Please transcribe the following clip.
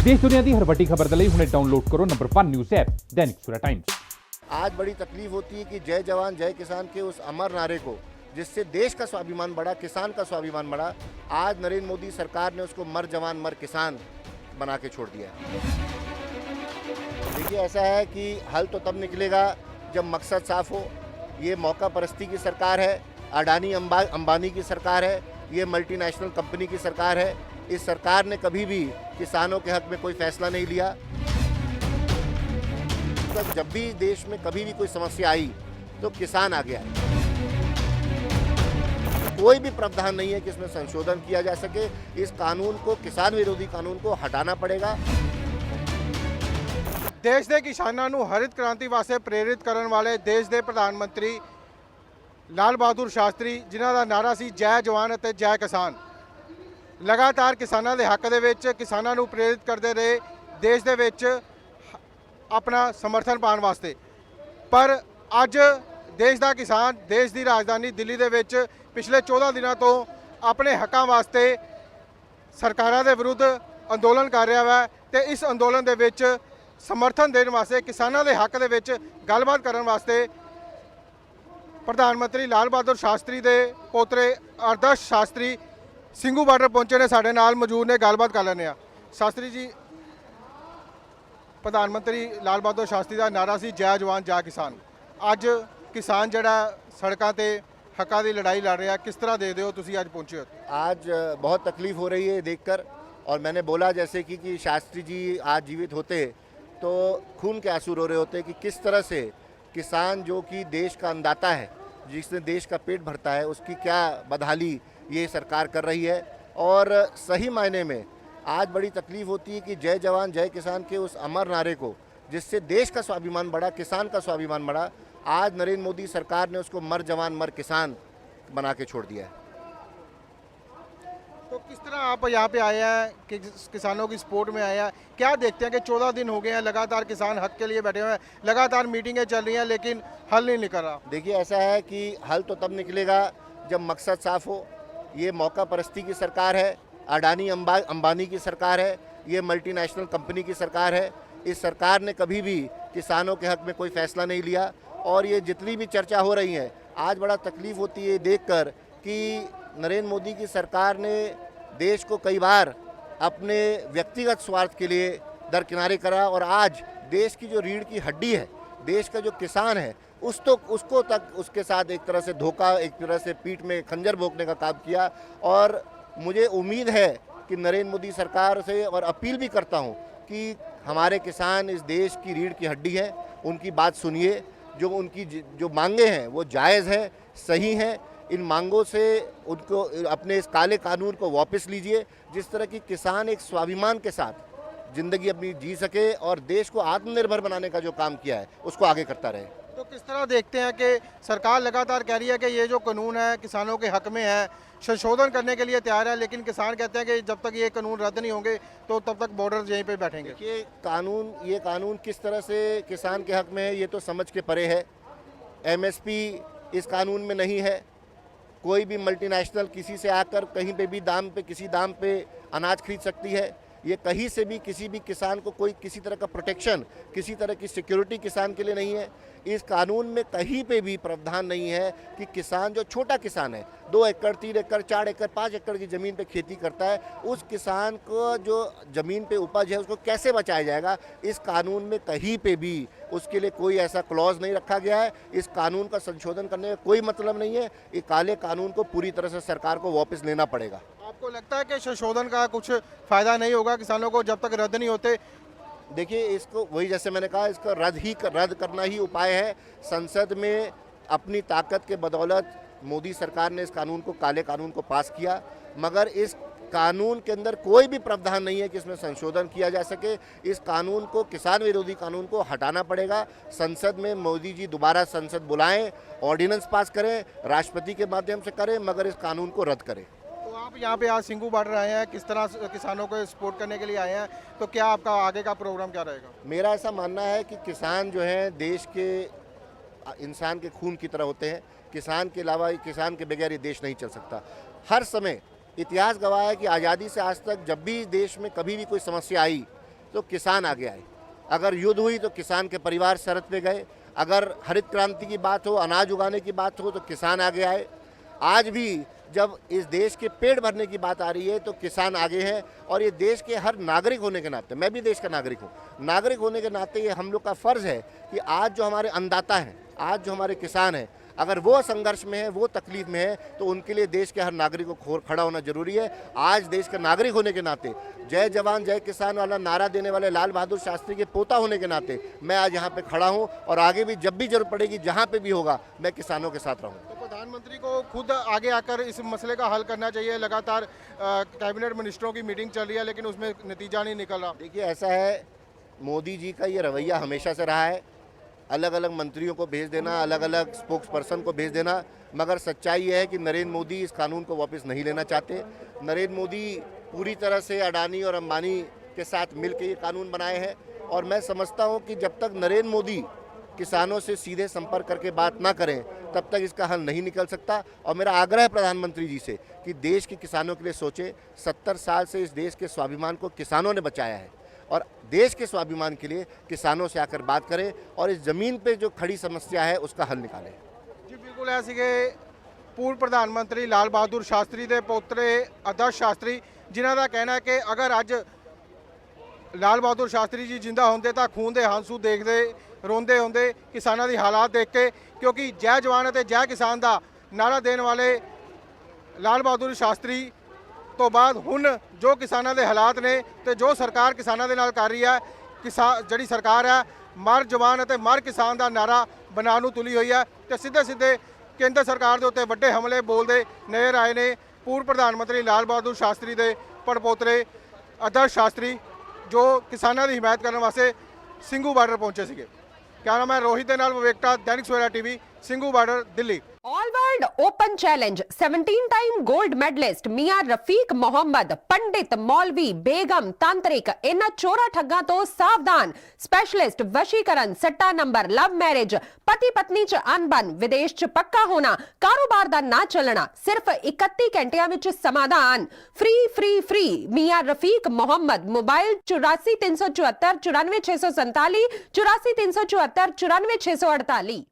देश दुनिया की हर वड्डी खबर दे हुणे डाउनलोड करो number 1 news app Dainik Savera times. आज बड़ी तकलीफ होती है कि जय जवान जय किसान के उस अमर नारे को, जिससे देश का स्वाभिमान बढ़ा, किसान का स्वाभिमान बढ़ा, आज नरेंद्र मोदी सरकार ने उसको मर जवान मर किसान बना के छोड़ दिया है। देखिए, ऐसा है कि हल तो तब निकलेगा जब मकसद साफ हो। ये मौका परस्ती की सरकार है, अडानी अंबानी की सरकार है, ये मल्टीनेशनल कंपनी की सरकार है। इस सरकार ने कभी भी किसानों के हक में कोई फैसला नहीं लिया। तो जब भी देश में कभी भी कोई समस्या आई तो किसान आ गया है। कोई भी प्रावधान नहीं है कि इसमें संशोधन किया जा सके। इस कानून को, किसान विरोधी कानून को हटाना पड़ेगा। देश के किसानों को हरित क्रांति वास्ते प्रेरित करने वाले देश के प्रधानमंत्री लाल बहादुर शास्त्री, जिन्हों का नारा सी जय जवान और जय किसान, लगातार किसानों के हक दे किसानों को प्रेरित करते रहे देश के विच अपना समर्थन पाने वास्ते। पर अज देश का किसान देश की राजधानी दिल्ली के विच पिछले 14 दिनों तो अपने हकों वास्ते सरकारों के विरुद्ध अंदोलन कर रहा है। तो इस अंदोलन के विच समर्थन देने वास्ते, किसानों के हक दे विच गलबात करने वास्ते प्रधानमंत्री लाल बहादुर शास्त्री के पोतरे आदर्श शास्त्री ਸਿੰਘੂ ਬਾਰਡਰ पहुंचे ने, साढ़े नाल मौजूद ने, गलबात कर लेने। शास्त्री जी, प्रधानमंत्री लाल बहादुर शास्त्री का नारा सी जय जवान जय किसान। अज किसान जड़ा सड़कों पर हकों की लड़ाई लड़ रहा, किस तरह दे हो तुसीं अज पहुंचे हो? आज बहुत तकलीफ हो रही है देखकर। और मैंने बोला जैसे कि शास्त्री जी आज जीवित होते तो खून के आंसू रो रहे होते कि किस तरह से किसान, जो कि देश का अन्नदाता है, जिसने देश का पेट भरता है, उसकी क्या बदहाली ये सरकार कर रही है। और सही मायने में आज बड़ी तकलीफ होती है कि जय जवान जय किसान के उस अमर नारे को, जिससे देश का स्वाभिमान बढ़ा, किसान का स्वाभिमान बढ़ा, आज नरेंद्र मोदी सरकार ने उसको मर जवान मर किसान बना के छोड़ दिया है। तो किस तरह आप यहाँ पे आए हैं कि किसानों की सपोर्ट में आए हैं? क्या देखते हैं कि 14 दिन हो गए हैं लगातार किसान हक के लिए बैठे हुए हैं, लगातार मीटिंगें चल रही हैं लेकिन हल नहीं निकल रहा? देखिए, ऐसा है कि हल तो तब निकलेगा जब मकसद साफ हो। ये मौका परस्ती की सरकार है, अडानी अंबानी की सरकार है, ये मल्टीनेशनल कंपनी की सरकार है। इस सरकार ने कभी भी किसानों के हक में कोई फैसला नहीं लिया। और ये जितनी भी चर्चा हो रही है, आज बड़ा तकलीफ होती है देखकर कि नरेंद्र मोदी की सरकार ने देश को कई बार अपने व्यक्तिगत स्वार्थ के लिए दरकिनारे करा। और आज देश की जो रीढ़ की हड्डी है, देश का जो किसान है, उसको तक उसके साथ एक तरह से धोखा, एक तरह से पीठ में खंजर भोंकने का काम किया। और मुझे उम्मीद है कि नरेंद्र मोदी सरकार से, और अपील भी करता हूं कि हमारे किसान इस देश की रीढ़ की हड्डी है, उनकी बात सुनिए। जो उनकी जो मांगे हैं वो जायज़ है, सही हैं। इन मांगों से उनको अपने इस काले कानून को वापस लीजिए, जिस तरह की किसान एक स्वाभिमान के साथ ज़िंदगी अपनी जी सके और देश को आत्मनिर्भर बनाने का जो काम किया है उसको आगे करता रहे। तो किस तरह देखते हैं कि सरकार लगातार कह रही है कि ये जो कानून है किसानों के हक में है, संशोधन करने के लिए तैयार है, लेकिन किसान कहते हैं कि जब तक ये कानून रद्द नहीं होंगे तो तब तक बॉर्डर यहीं पे बैठेंगे? ये कानून किस तरह से किसान के हक में है ये तो समझ के परे है। एमएसपी इस कानून में नहीं है। कोई भी मल्टीनेशनल किसी से आकर कहीं पे भी किसी दाम पे अनाज खरीद सकती है। ये कहीं से भी किसी भी किसान को कोई किसी तरह का प्रोटेक्शन, किसी तरह की सिक्योरिटी किसान के लिए नहीं है। इस कानून में कहीं पे भी प्रावधान नहीं है कि किसान, जो छोटा किसान है, 2 एकड़ 3 एकड़ 4 एकड़ 5 एकड़ की ज़मीन पे खेती करता है, उस किसान को जो ज़मीन पे उपज है उसको कैसे बचाया जाएगा, इस कानून में कहीं पे भी उसके लिए कोई ऐसा क्लॉज नहीं रखा गया है। इस कानून का संशोधन करने का कोई मतलब नहीं है। ये काले कानून को पूरी तरह से सरकार को वापस लेना पड़ेगा। आपको लगता है कि संशोधन का कुछ फ़ायदा नहीं होगा किसानों को जब तक रद्द नहीं होते? देखिए, इसको वही जैसे मैंने कहा, इसका रद्द करना ही उपाय है। संसद में अपनी ताकत के बदौलत मोदी सरकार ने इस कानून को, काले कानून को पास किया, मगर इस कानून के अंदर कोई भी प्रावधान नहीं है कि इसमें संशोधन किया जा सके। इस कानून को, किसान विरोधी कानून को हटाना पड़ेगा। संसद में मोदी जी दोबारा संसद बुलाएं, ऑर्डिनेंस पास करें, राष्ट्रपति के माध्यम से करें, मगर इस कानून को रद्द करें। आप यहाँ पे आज ਸਿੰਘੂ बार्डर आए हैं, किस तरह किसानों को सपोर्ट करने के लिए आए हैं, तो क्या आपका आगे का प्रोग्राम क्या रहेगा? मेरा ऐसा मानना है कि किसान जो हैं देश के इंसान के खून की तरह होते हैं। किसान के अलावा, किसान के बगैर ये देश नहीं चल सकता। हर समय इतिहास गवाह है कि आज़ादी से आज तक जब भी देश में कभी भी कोई समस्या आई, तो किसान आगे आए। अगर युद्ध हुई तो किसान के परिवार सरहद पे गए। अगर हरित क्रांति की बात हो, अनाज उगाने की बात हो, तो किसान आगे आए। आज भी जब इस देश के पेट भरने की बात आ रही है तो किसान आगे हैं। और ये देश के हर नागरिक होने के नाते, मैं भी देश का नागरिक हूँ, नागरिक होने के नाते ये हम लोग का फ़र्ज़ है कि आज जो हमारे अन्नदाता हैं, आज जो हमारे किसान हैं, अगर वो संघर्ष में है, वो तकलीफ में है, तो उनके लिए देश के हर नागरिक को खड़ा होना जरूरी है। आज देश का नागरिक होने के नाते, जय जवान जय किसान वाला नारा देने वाले लाल बहादुर शास्त्री के पोता होने के नाते मैं आज यहाँ पे खड़ा हूँ और आगे भी जब भी जरूरत पड़ेगी, जहाँ पे भी होगा, मैं किसानों के साथ रहूँगा। तो प्रधानमंत्री को खुद आगे आकर इस मसले का हल करना चाहिए। लगातार कैबिनेट मिनिस्टरों की मीटिंग चल रही है लेकिन उसमें नतीजा नहीं निकल रहा। देखिए, ऐसा है, मोदी जी का ये रवैया हमेशा से रहा है, अलग अलग मंत्रियों को भेज देना, अलग अलग स्पोक्स पर्सन को भेज देना। मगर सच्चाई ये है कि नरेंद्र मोदी इस कानून को वापस नहीं लेना चाहते। नरेंद्र मोदी पूरी तरह से अडानी और अंबानी के साथ मिलकर ये कानून बनाए हैं और मैं समझता हूँ कि जब तक नरेंद्र मोदी किसानों से सीधे संपर्क करके बात ना करें तब तक इसका हल नहीं निकल सकता। और मेरा आग्रह है प्रधानमंत्री जी से कि देश के किसानों के लिए सोचें। 70 साल से इस देश के स्वाभिमान को किसानों ने बचाया है और देश के स्वाभिमान के लिए किसानों से आकर बात करें और इस ज़मीन पे जो खड़ी समस्या है उसका हल निकालें। जी बिल्कुल, ऐसे के पूर्व प्रधानमंत्री लाल बहादुर शास्त्री के पोतरे आदर्श शास्त्री, जिन्हों का कहना है कि अगर अज लाल बहादुर शास्त्री जी जिंदा होंगे तो खून के हंसू देखते रोंदे होंगे किसानों की हालात देख के, क्योंकि जय जवान और जय किसान का नारा देने वाले लाल बहादुर शास्त्री तो बाद हुण जो किसानों के हालात ने तो जो सरकार किसानों के नाल कर रही है, जिहड़ी सरकार है मर जवान और मर किसान का नारा बनाने तुली हुई है। तो सीधे सीधे केंद्र सरकार के उत्ते वड्डे हमले बोलते नज़र आए ने पूर्व प्रधानमंत्री लाल बहादुर शास्त्री के पड़पोतरे आदर्श शास्त्री, जो किसानों की हिमायत करने वास्ते ਸਿੰਘੂ बार्डर पहुंचे थे। क्या नाम है रोहित के नाल विवेकता, Dainik Savera TV, Singhu border, Delhi. All world open challenge 17 time gold medalist मियां रफीक मोहम्मद, पंडित, मौलवी, बेगम, तांत्रिक, इन्हां चोरा ठग्गां तो सावधान। स्पेशलिस्ट वशीकरण, सट्टा नंबर, लव मैरिज, पति पत्नी च अनबन, विदेश च पक्का होना, कारोबार दा ना चलना, सिर्फ 31 घंटियां विच समाधान। फ्री फ्री फ्री मियां रफीक मोहम्मद। मोबाइल 84 374 94 647, 84 374 94 648।